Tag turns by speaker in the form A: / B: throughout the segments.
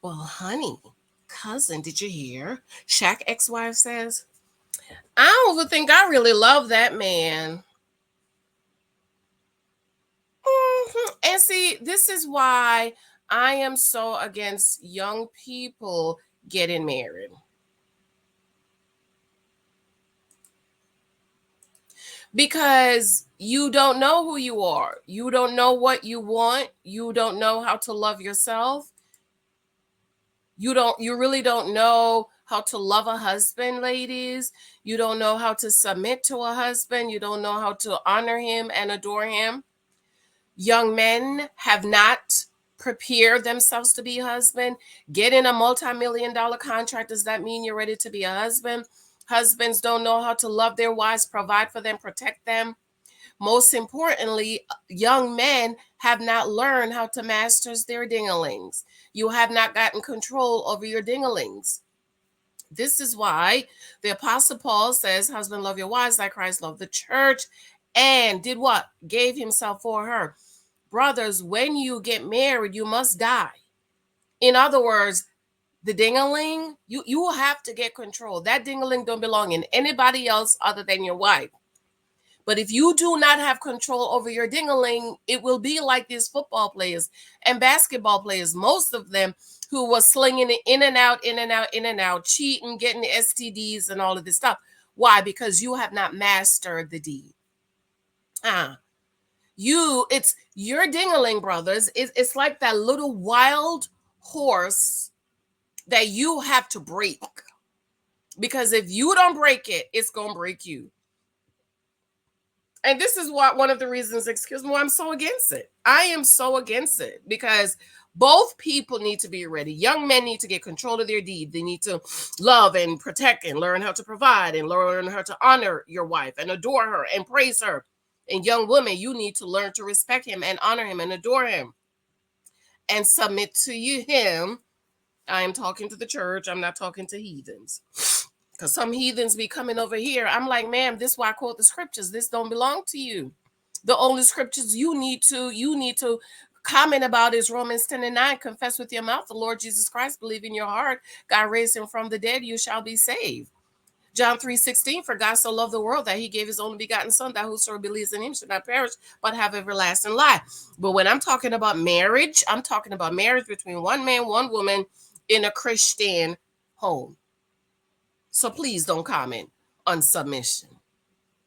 A: Well, honey, cousin, did you hear? Shaq ex-wife says, I don't even think I really love that man. And see, this is why I am so against young people getting married. Because you don't know who you are. You don't know what you want. You don't know how to love yourself. You really don't know how to love a husband, ladies. You don't know how to submit to a husband. You don't know how to honor him and adore him. Young men have not prepared themselves to be a husband. Getting a multi-million-dollar contract, does that mean you're ready to be a husband? Husbands don't know how to love their wives, provide for them, protect them. Most importantly, young men have not learned how to master their dinglings. You have not gotten control over your dinglings. This is why the Apostle Paul says, husband, love your wives like Christ loved the church and did what? Gave himself for her. Brothers, when you get married, you must die. In other words, the dingling, you will have to get control. That dingling don't belong in anybody else other than your wife. But if you do not have control over your dingling, it will be like these football players and basketball players, most of them who was slinging it in and out, in and out, in and out, cheating, getting STDs and all of this stuff. Why? Because you have not mastered the deed. It's your dingling, brothers. It's like that little wild horse that you have to break. Because if you don't break it, it's going to break you. And this is what one of the reasons, excuse me, why I'm so against it. I am so against it because both people need to be ready. Young men need to get control of their deed. They need to love and protect and learn how to provide and learn how to honor your wife and adore her and praise her. And young women, you need to learn to respect him and honor him and adore him and submit to him. I am talking to the church. I'm not talking to heathens. Because some heathens be coming over here. I'm like, ma'am, this is why I quote the scriptures. This don't belong to you. The only scriptures you need to comment about is Romans 10:9. Confess with your mouth the Lord Jesus Christ. Believe in your heart. God raised him from the dead. You shall be saved. John 3:16. For God so loved the world that he gave his only begotten son, that whosoever believes in him should not perish, but have everlasting life. But when I'm talking about marriage, I'm talking about marriage between one man, one woman in a Christian home. So please don't comment on submission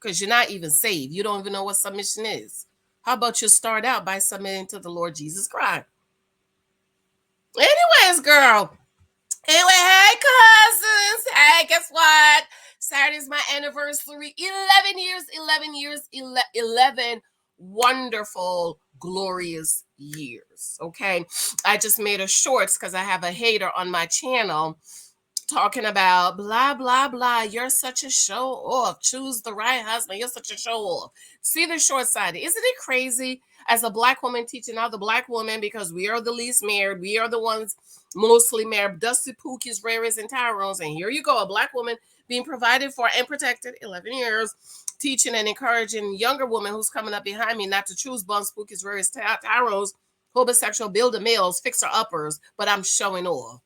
A: because you're not even saved. You don't even know what submission is. How about you start out by submitting to the Lord Jesus Christ? Anyways, girl. Anyway, hey, cousins. Hey, guess what? Saturday's my anniversary. 11 years, 11 years, 11 wonderful, glorious years. Okay. I just made a shorts because I have a hater on my channel talking about blah, blah, blah. You're such a show off. Choose the right husband. You're such a show off. See the short side. Isn't it crazy? As a black woman teaching other black women, because we are the least married, we are the ones mostly married, Dusty Pookies, Rares, and Tyrones. And here you go, a black woman being provided for and protected 11 years, teaching and encouraging younger women who's coming up behind me not to choose buns, Pookies, Rares, Tyrones, homosexual builder males, fixer uppers, but I'm showing off.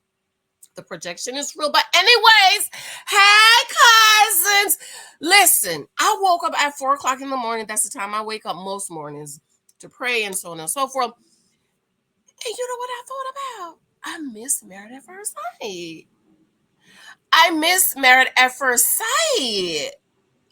A: The projection is real. But anyways, hey, cousins. Listen, I woke up at 4 o'clock in the morning. That's the time I wake up most mornings to pray and so on and so forth. And you know what I thought about? I miss Married at First Sight. I miss Married at First Sight.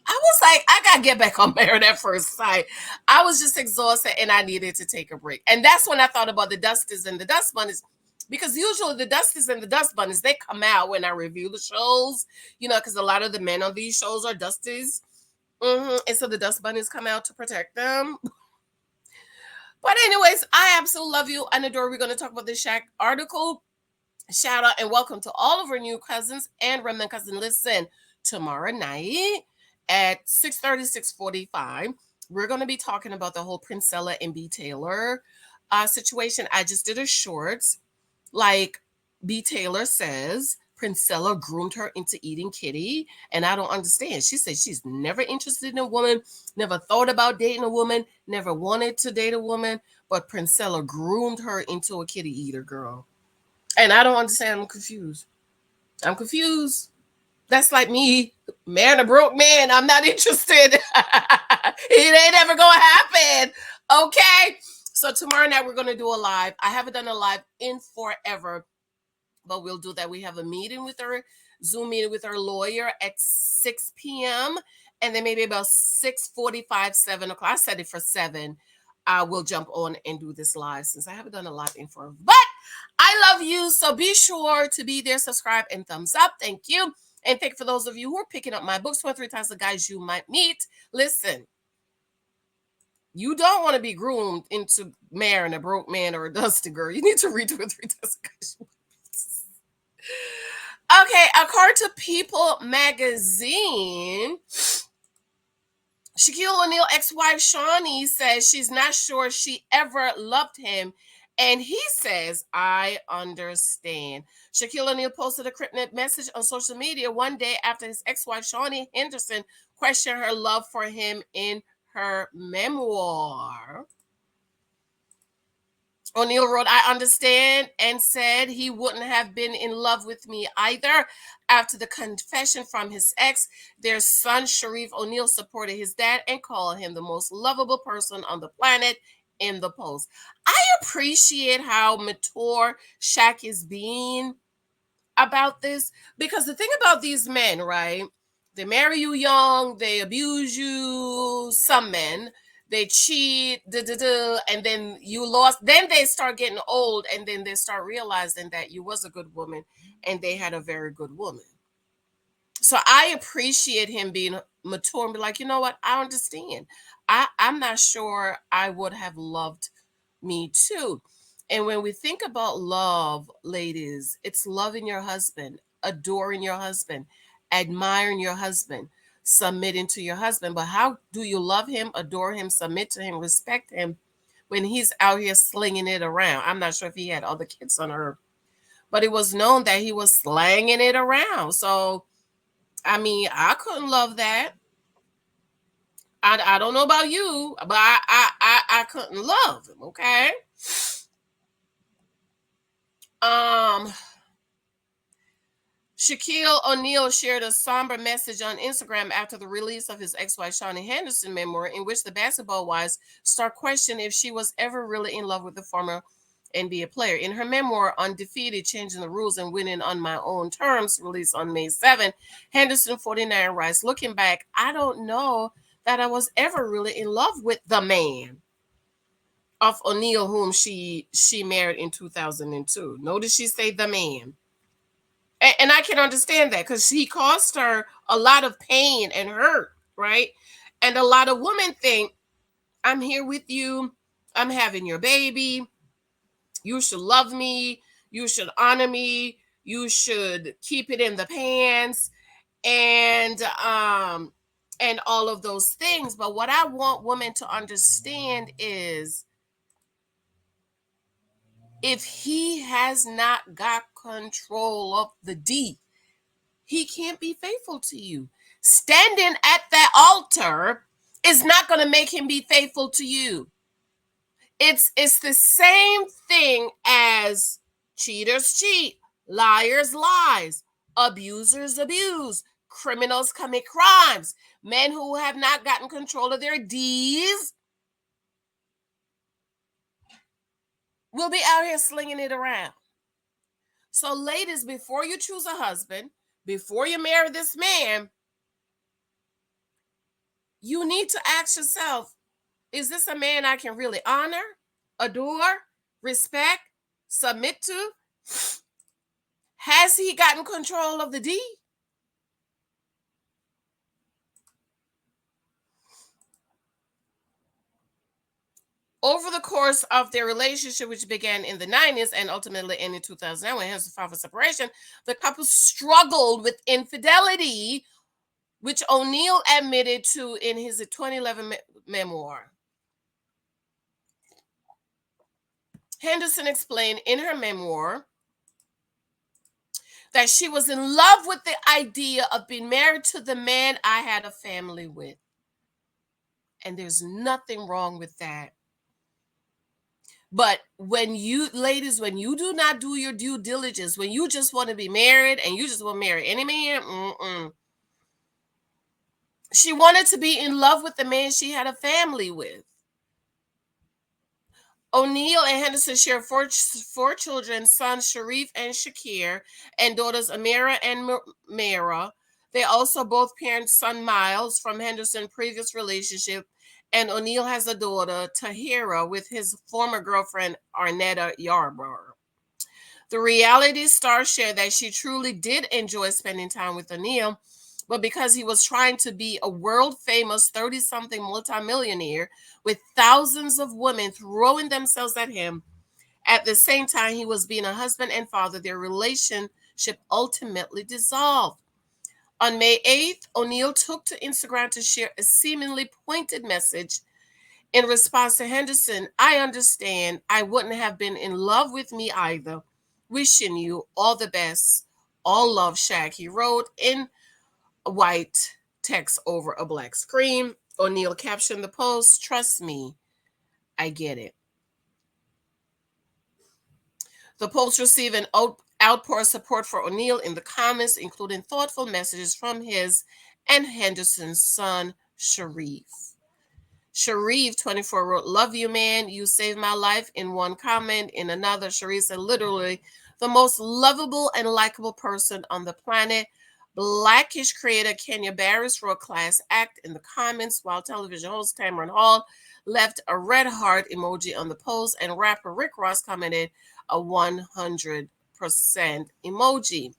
A: I was like, I got to get back on Married at First Sight. I was just exhausted and I needed to take a break. And that's when I thought about the Dusties and the Dust Bunnies. Because usually the Dusties and the Dust Bunnies, they come out when I review the shows, because a lot of the men on these shows are Dusties. And so the Dust Bunnies come out to protect them. But anyways, I absolutely love you and adore. We're going to talk about this Shaq article. Shout out and welcome to all of our new cousins and remnant cousin. Listen, tomorrow night at 6:30, 6:45, we're going to be talking about the whole Princella and B. Taylor situation. I just did a shorts. Like B. Taylor says, Princella groomed her into eating kitty, and I don't understand. She said she's never interested in a woman, never thought about dating a woman, never wanted to date a woman, but Princella groomed her into a kitty eater, girl. And I don't understand. I'm confused. I'm confused. That's like me marrying a broke man. I'm not interested. It ain't ever gonna happen. Okay. So tomorrow night we're gonna do a live. I haven't done a live in forever, but we'll do that. We have a meeting with her, Zoom meeting with our lawyer at 6 p.m. And then maybe about 6:45, 7 o'clock. I set it for 7. We'll jump on and do this live since I haven't done a live in forever. But I love you. So be sure to be there, subscribe, and thumbs up. Thank you. And thank you for those of you who are picking up my books, 23 Times the Guys You Might Meet. Listen, you don't want to be groomed into marrying a broke man or a dusty girl. You need to read 23 Times the Guys You Might Meet. Okay, according to People magazine, Shaquille O'Neal ex-wife Shaunie says she's not sure she ever loved him, and he says, I understand. Shaquille O'Neal posted a cryptic message on social media one day after his ex-wife Shaunie Henderson questioned her love for him in her memoir. O'Neal wrote, I understand, and said he wouldn't have been in love with me either. After the confession from his ex, their son, Sharif O'Neal, supported his dad and called him the most lovable person on the planet in the post. I appreciate how mature Shaq is being about this, because the thing about these men, right? They marry you young, they abuse you, some men, they cheat, and then you lost. Then they start getting old, and then they start realizing that you was a good woman, and they had a very good woman. So I appreciate him being mature and be like, you know what? I understand. I'm not sure I would have loved me too. And when we think about love, ladies, it's loving your husband, adoring your husband, admiring your husband, submitting to your husband. But how do you love him, adore him, submit to him, respect him when he's out here slinging it around? I'm not sure if he had other kids on earth, but it was known that he was slanging it around. So, I mean, I couldn't love that. I don't know about you, but I couldn't love him. Okay. Um, Shaquille O'Neal shared a somber message on Instagram after the release of his ex-wife Shaunie Henderson memoir, in which the basketball wives start questioning if she was ever really in love with the former NBA player. In her memoir, Undefeated, Changing the Rules and Winning on My Own Terms, released on May 7, Henderson, 49, writes, looking back, I don't know that I was ever really in love with the man of O'Neal, whom she married in 2002. Notice she say the man. And I can understand that because he caused her a lot of pain and hurt, right? And a lot of women think, I'm here with you. I'm having your baby. You should love me. You should honor me. You should keep it in the pants and all of those things. But what I want women to understand is, if he has not got control of the D, he can't be faithful to you. Standing at that altar is not going to make him be faithful to you. It's the same thing as cheaters cheat, liars lies, abusers abuse, criminals commit crimes. Men who have not gotten control of their D's will be out here slinging it around. So, ladies, before you choose a husband, before you marry this man, you need to ask yourself, is this a man I can really honor, adore, respect, submit to? Has he gotten control of the D? Over the course of their relationship, which began in the 90s and ultimately ended in 2009 when Henderson filed for separation, the couple struggled with infidelity, which O'Neal admitted to in his 2011 memoir. Henderson explained in her memoir that she was in love with the idea of being married to the man I had a family with. And there's nothing wrong with that. But when you, ladies, when you do not do your due diligence, when you just want to be married and you just want to marry any man, she wanted to be in love with the man she had a family with. O'Neill and Henderson share four children, sons Sharif and Shakir, and daughters Amira and Mara. They also both parent son Miles from Henderson's previous relationship, and O'Neill has a daughter, Tahira, with his former girlfriend, Arnetta Yarborough. The reality star shared that she truly did enjoy spending time with O'Neill, but because he was trying to be a world famous 30 something multimillionaire with thousands of women throwing themselves at him, at the same time he was being a husband and father, their relationship ultimately dissolved. On May 8th, O'Neill took to Instagram to share a seemingly pointed message in response to Henderson. I understand. I wouldn't have been in love with me either. Wishing you all the best. All love, Shaq. He wrote in white text over a black screen. O'Neill captioned the post, "Trust me, I get it." The post received an outpour of support for O'Neill in the comments, including thoughtful messages from his and Henderson's son, Sharif. Sharif, 24, wrote, "Love you, man. You saved my life," in one comment. In another, Sharif said, "Literally the most lovable and likable person on the planet." Blackish creator Kenya Barris wrote class act in the comments, while television host Cameron Hall left a red heart emoji on the post, and rapper Rick Ross commented a 100% emoji.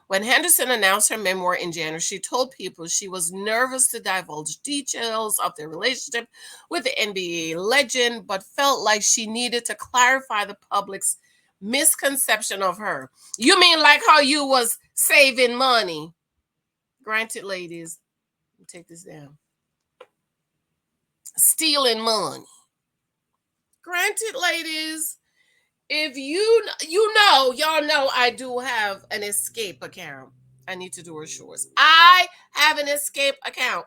A: When Henderson announced her memoir in January, she told people she was nervous to divulge details of their relationship with the NBA legend, but felt like she needed to clarify the public's misconception of her. You mean like how you was saving money? Granted, ladies, take this down. Stealing money. Granted, ladies, if y'all know I do have an escape account. I need to do her shorts. I have an escape account.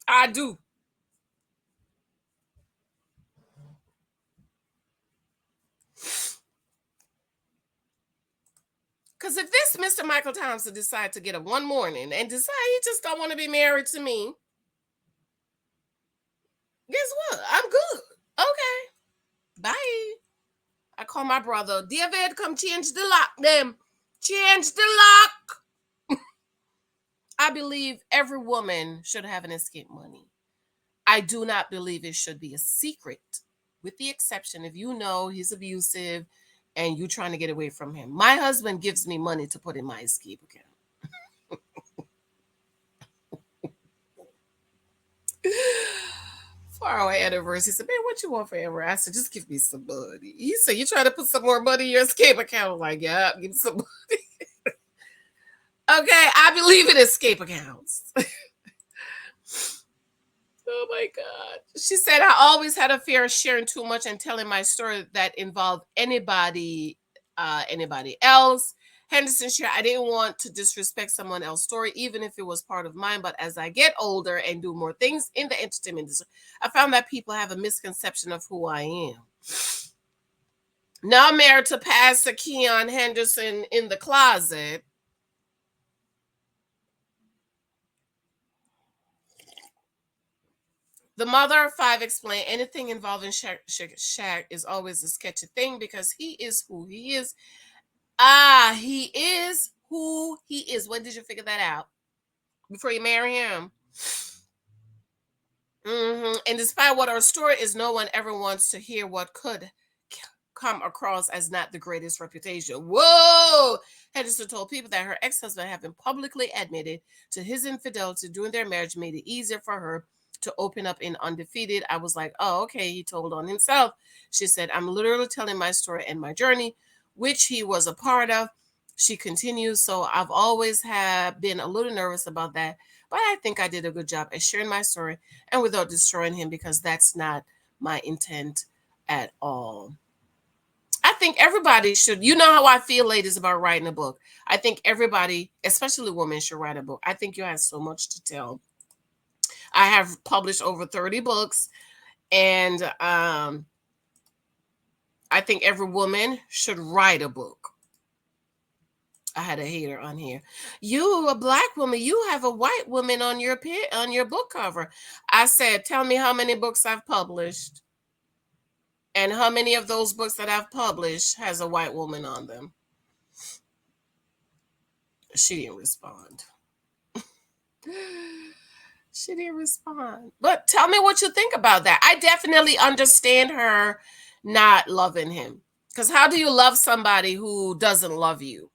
A: I do. Because if this Mr. Michael Thompson decide to get up one morning and decide he just don't want to be married to me, guess what? I'm good. Okay. Bye. I call my brother, David, come change the lock, them. Change the lock. I believe every woman should have an escape money. I do not believe it should be a secret, with the exception if you know he's abusive and you're trying to get away from him. My husband gives me money to put in my escape account. For our anniversary, he said, "Man, what you want forever?" I said, "Just give me some money." He said, "You trying to put some more money in your escape account?" I'm like, "Yeah, give me some money." Okay, I believe in escape accounts. Oh my God. She said, "I always had a fear of sharing too much and telling my story that involved anybody else." Henderson shared, "I didn't want to disrespect someone else's story, even if it was part of mine. But as I get older and do more things in the entertainment industry, I found that people have a misconception of who I am." Now married to Pastor Keon Henderson in the closet. The mother of five explained, "Anything involving Shaq is always a sketchy thing because he is who he is." He is who he is. When did you figure that out? Before you marry him? And despite what our story is, no one ever wants to hear what could come across as not the greatest reputation. Whoa! Henderson told people that her ex-husband, having publicly admitted to his infidelity during their marriage, made it easier for her to open up in undefeated. I was like, "Oh, okay," he told on himself. She said, "I'm literally telling my story and my journey, which he was a part of." She continues, "So I've always been a little nervous about that, but I think I did a good job at sharing my story and without destroying him, because that's not my intent at all." I think everybody should. You know how I feel, ladies, about writing a book. I think everybody, especially women, should write a book. I think you have so much to tell. I have published over 30 books, and I think every woman should write a book. I had a hater on here. You, a black woman, you have a white woman on your book cover. I said, tell me how many books I've published, and how many of those books that I've published has a white woman on them. She didn't respond. She didn't respond. But tell me what you think about that. I definitely understand her not loving him. Because how do you love somebody who doesn't love you?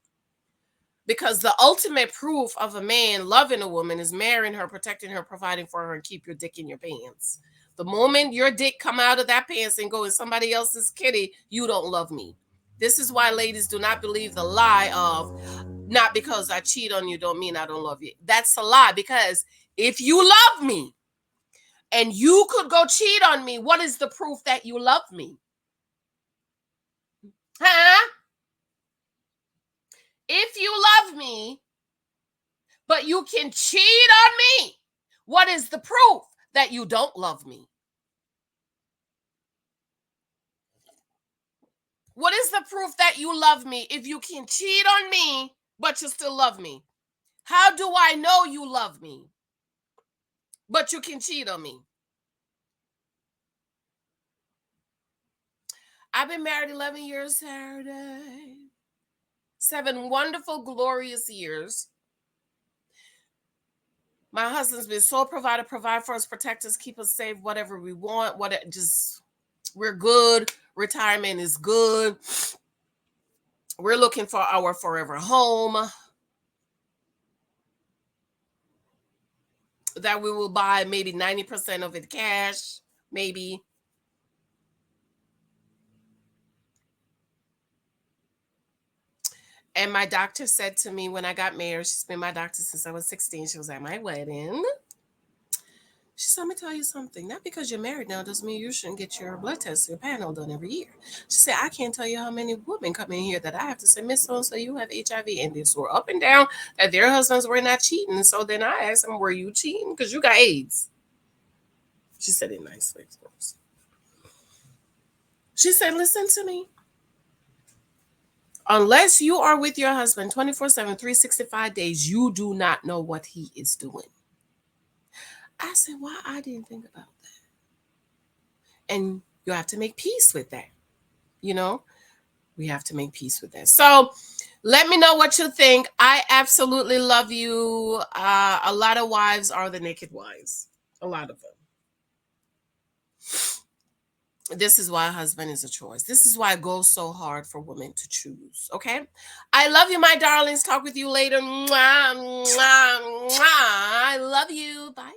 A: Because the ultimate proof of a man loving a woman is marrying her, protecting her, providing for her, and keep your dick in your pants. The moment your dick come out of that pants and go in somebody else's kitty, you don't love me. This is why ladies do not believe the lie of, not because I cheat on you don't mean I don't love you. That's a lie, because if you love me and you could go cheat on me, what is the proof that you love me? Huh? If you love me, but you can cheat on me, what is the proof that you don't love me? What is the proof that you love me if you can cheat on me, but you still love me? How do I know you love me, but you can cheat on me? I've been married 11 years Saturday. 7 wonderful, glorious years. My husband's been so provide for us, protect us, keep us safe, whatever we want. We're good. Retirement is good. We're looking for our forever home that we will buy maybe 90% of it cash, maybe. And my doctor said to me when I got married, she's been my doctor since I was 16. She was at my wedding. She said, let me tell you something. Not because you're married now doesn't mean you shouldn't get your blood test, your panel done every year. She said, I can't tell you how many women come in here that I have to say, Miss So-and-so, you have HIV. And they swore up and down that their husbands were not cheating. So then I asked them, were you cheating? Because you got AIDS. She said it nicely, of course. She said, listen to me. Unless you are with your husband 24/7, 365 days, you do not know what he is doing. I said, why I didn't think about that. And you have to make peace with that. You know, we have to make peace with that. So let me know what you think. I absolutely love you. A lot of wives are the naked wives. A lot of them. This is why a husband is a choice. This is why it goes so hard for women to choose. Okay. I love you, my darlings. Talk with you later. Mwah, mwah, mwah. I love you. Bye.